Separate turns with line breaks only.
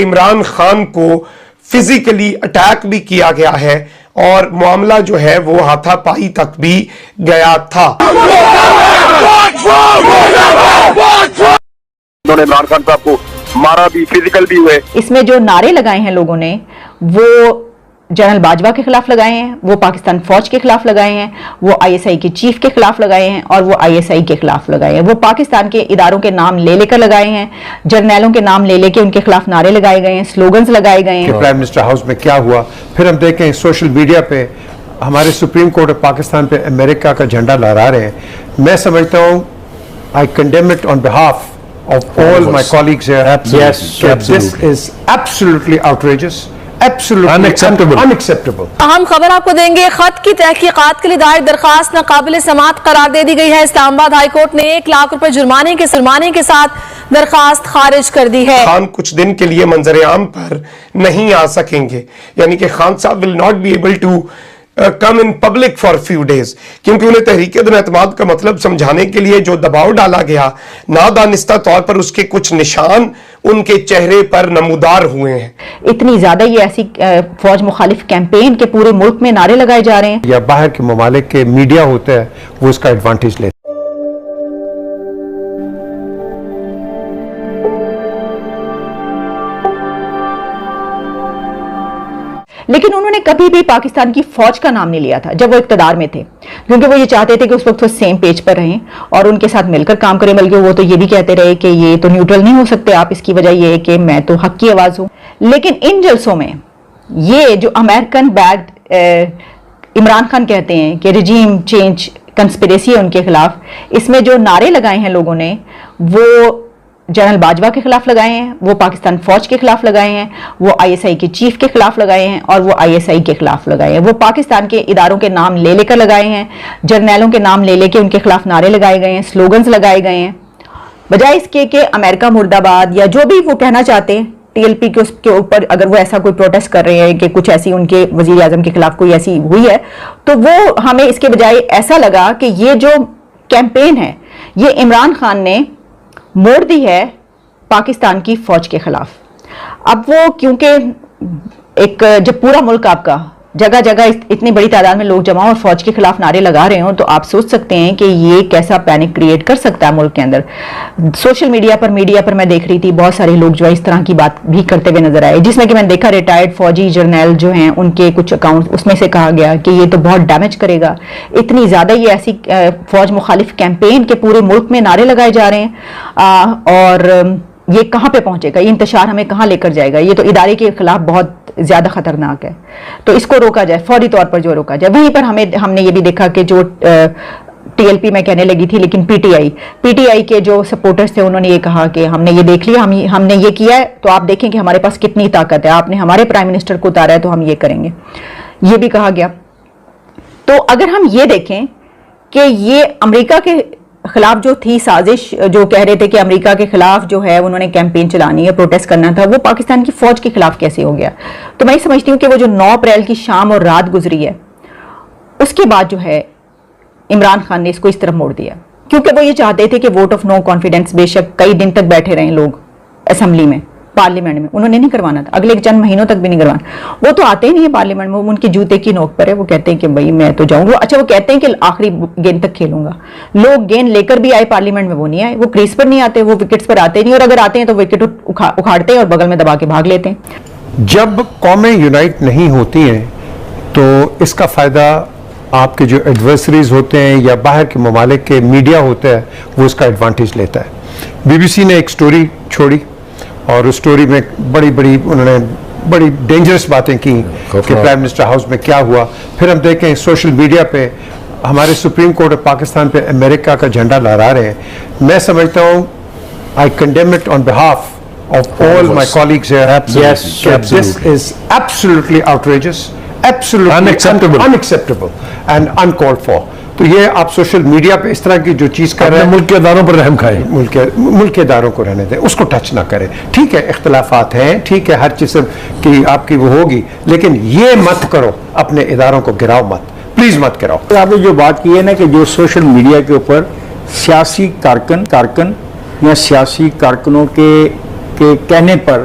کہ عمران خان کو physically attack بھی کیا گیا ہے اور معاملہ جو ہے وہ ہاتھا پائی تک بھی گیا تھا.
انہوں نے عمران خان صاحب کو مارا بھی، فزیکل بھی ہوئے.
اس میں جو نعرے لگائے ہیں لوگوں نے وہ جنرل باجوہ کے خلاف لگائے ہیں، وہ پاکستان فوج کے خلاف لگائے ہیں، وہ آئی ایس آئی کے چیف کے خلاف لگائے ہیں اور وہ آئی ایس آئی کے خلاف لگائے ہیں. وہ پاکستان کے اداروں کے نام لے لے کر لگائے ہیں، جرنیلوں کے نام لے لے کے ان کے خلاف نعرے لگائے گئے ہیں، سلوگنز لگائے گئے ہیں.
پرائم منسٹر ہاؤس میں کیا ہوا، پھر ہم دیکھیں سوشل میڈیا پہ ہمارے سپریم کورٹ آف پاکستان پہ امریکہ کا جھنڈا لہرا رہے ہیں. میں سمجھتا ہوں I condemn it on behalf of all my colleagues here.
Yes,
this is absolutely outrageous, absolutely unacceptable.
اہم خبر آپ کو دیں گے. خط کی تحقیقات کے لیے دائر درخواست ناقابل سماعت قرار دے دی گئی ہے. اسلام آباد ہائی کورٹ نے 1 لاکھ روپے جرمانے کے سلمانے کے ساتھ درخواست خارج کر دی ہے.
خان کچھ دن کے لیے منظر عام پر نہیں آ سکیں گے، یعنی کہ خان صاحب will not be able to come in public for a few days، کیونکہ انہیں تحریک عدم اعتماد کا مطلب سمجھانے کے لیے جو دباؤ ڈالا گیا نادانستہ طور پر اس کے کچھ نشان ان کے چہرے پر نمودار ہوئے ہیں.
اتنی زیادہ یہ ایسی فوج مخالف کیمپین کے پورے ملک میں نعرے لگائے جا رہے ہیں.
یا باہر کے ممالک کے میڈیا ہوتا ہے وہ اس کا ایڈوانٹیج لیتے.
لیکن انہوں نے کبھی بھی پاکستان کی فوج کا نام نہیں لیا تھا جب وہ اقتدار میں تھے، کیونکہ وہ یہ چاہتے تھے کہ اس وقت وہ سیم پیج پر رہیں اور ان کے ساتھ مل کر کام کریں. بلکہ وہ تو یہ بھی کہتے رہے کہ یہ تو نیوٹرل نہیں ہو سکتے آپ، اس کی وجہ یہ ہے کہ میں تو حق کی آواز ہوں. لیکن ان جلسوں میں یہ جو امریکن بیڈ عمران خان کہتے ہیں کہ رجیم چینج کنسپریسی ہے ان کے خلاف، اس میں جو نعرے لگائے ہیں لوگوں نے وہ جنرل باجوہ کے خلاف لگائے ہیں، وہ پاکستان فوج کے خلاف لگائے ہیں، وہ آئی ایس آئی کے چیف کے خلاف لگائے ہیں اور وہ آئی ایس آئی کے خلاف لگائے ہیں. وہ پاکستان کے اداروں کے نام لے لے کر لگائے ہیں، جرنیلوں کے نام لے لے کے ان کے خلاف نعرے لگائے گئے ہیں، سلوگنز لگائے گئے ہیں. بجائے اس کے کہ امریکہ مرد آباد یا جو بھی وہ کہنا چاہتے ہیں ٹی ایل پی کے اوپر، اگر وہ ایسا کوئی پروٹیسٹ کر رہے ہیں کہ کچھ ایسی ان کے وزیر اعظم کے خلاف کوئی ایسی ہوئی ہے، تو وہ ہمیں اس کے بجائے ایسا لگا کہ یہ جو کیمپین ہے یہ عمران خان نے موڑ دی ہے پاکستان کی فوج کے خلاف. اب وہ کیونکہ ایک جب پورا ملک آپ کا جگہ جگہ اتنی بڑی تعداد میں لوگ جمع اور فوج کے خلاف نعرے لگا رہے ہوں تو آپ سوچ سکتے ہیں کہ یہ کیسا پینک کریٹ کر سکتا ہے ملک کے اندر. سوشل میڈیا پر میں دیکھ رہی تھی بہت سارے لوگ جو ہے اس طرح کی بات بھی کرتے ہوئے نظر آئے، جس میں کہ میں نے دیکھا ریٹائرڈ فوجی جرنیل جو ہیں ان کے کچھ اکاؤنٹ اس میں سے کہا گیا کہ یہ تو بہت ڈیمیج کرے گا. اتنی زیادہ یہ ایسی فوج مخالف کیمپین کے پورے ملک میں نعرے لگائے جا رہے ہیں اور یہ کہاں پہ پہنچے گا، یہ انتشار ہمیں کہاں لے کر جائے گا. یہ تو ادارے کے خلاف بہت زیادہ خطرناک ہے، تو اس کو روکا جائے، فوری طور پر جو روکا جائے. وہیں پر ہم نے یہ بھی دیکھا کہ جو ٹی ایل پی میں کہنے لگی تھی لیکن پی ٹی آئی کے جو سپورٹرز تھے انہوں نے یہ کہا کہ ہم نے یہ دیکھ لیا، ہم نے یہ کیا ہے تو آپ دیکھیں کہ ہمارے پاس کتنی طاقت ہے، آپ نے ہمارے پرائم منسٹر کو اتارا ہے تو ہم یہ کریں گے، یہ بھی کہا گیا. تو اگر ہم یہ دیکھیں کہ یہ امریکہ کے خلاف جو تھی سازش، جو کہہ رہے تھے کہ امریکہ کے خلاف جو ہے انہوں نے کیمپین چلانی ہے، پروٹیسٹ کرنا تھا، وہ پاکستان کی فوج کے خلاف کیسے ہو گیا. تو میں سمجھتی ہوں کہ وہ جو 9 اپریل کی شام اور رات گزری ہے اس کے بعد جو ہے عمران خان نے اس کو اس طرح موڑ دیا، کیونکہ وہ یہ چاہتے تھے کہ ووٹ آف نو کانفیڈنس بے شک کئی دن تک بیٹھے رہیں لوگ اسمبلی میں، پارلیمنٹ میں، انہوں نے نہیں کروانا تھا، اگلے چند مہینوں تک بھی نہیں کروانا. وہ تو آتے ہی نہیں ہے پارلیمنٹ میں، ان کے جوتے کی نوک پر ہے، وہ کہتے ہیں کہ بھائی میں تو جاؤں گا. اچھا وہ کہتے ہیں کہ آخری گیند تک کھیلوں گا. لوگ گیند لے کر بھی آئے پارلیمنٹ میں، وہ نہیں آئے، وہ کریز پر نہیں آتے، وہ وکٹس پر آتے نہیں، اور اگر آتے ہیں تو وکٹ اکھاڑتے ہیں اور بغل میں دبا کے بھاگ لیتے ہیں.
جب قومیں یونائٹ نہیں ہوتی ہیں تو اس کا فائدہ آپ کے جو ایڈورسریز ہوتے ہیں یا باہر کے ممالک کے میڈیا ہوتا ہے وہ اس کا ایڈوانٹیج لیتا ہے. بی بی سی نے ایک سٹوری چھوڑی اور اس سٹوری میں انہوں نے بڑی ڈینجرس باتیں کی کہ پرائم منسٹر ہاؤس میں کیا ہوا. پھر ہم دیکھیں سوشل میڈیا پہ ہمارے سپریم کورٹ آف پاکستان پہ امریکہ کا جھنڈا لہرا رہے ہیں. میں سمجھتا ہوں I condemn it on behalf of all my colleagues here.
Yes,
this is absolutely outrageous, absolutely unacceptable and uncalled for. تو یہ آپ سوشل میڈیا پہ اس طرح کی جو چیز کر رہے ہیں،
ملک کے اداروں پر رحم کھائیں،
ملک کے اداروں کو رہنے دیں، اس کو ٹچ نہ کریں. ٹھیک ہے اختلافات ہیں، ٹھیک ہے ہر قسم کی آپ کی وہ ہوگی، لیکن یہ مت کرو، اپنے اداروں کو گراؤ مت، پلیز مت گراؤ.
آپ نے جو بات کی ہے نا کہ جو سوشل میڈیا کے اوپر سیاسی کارکن یا سیاسی کارکنوں کے کہنے پر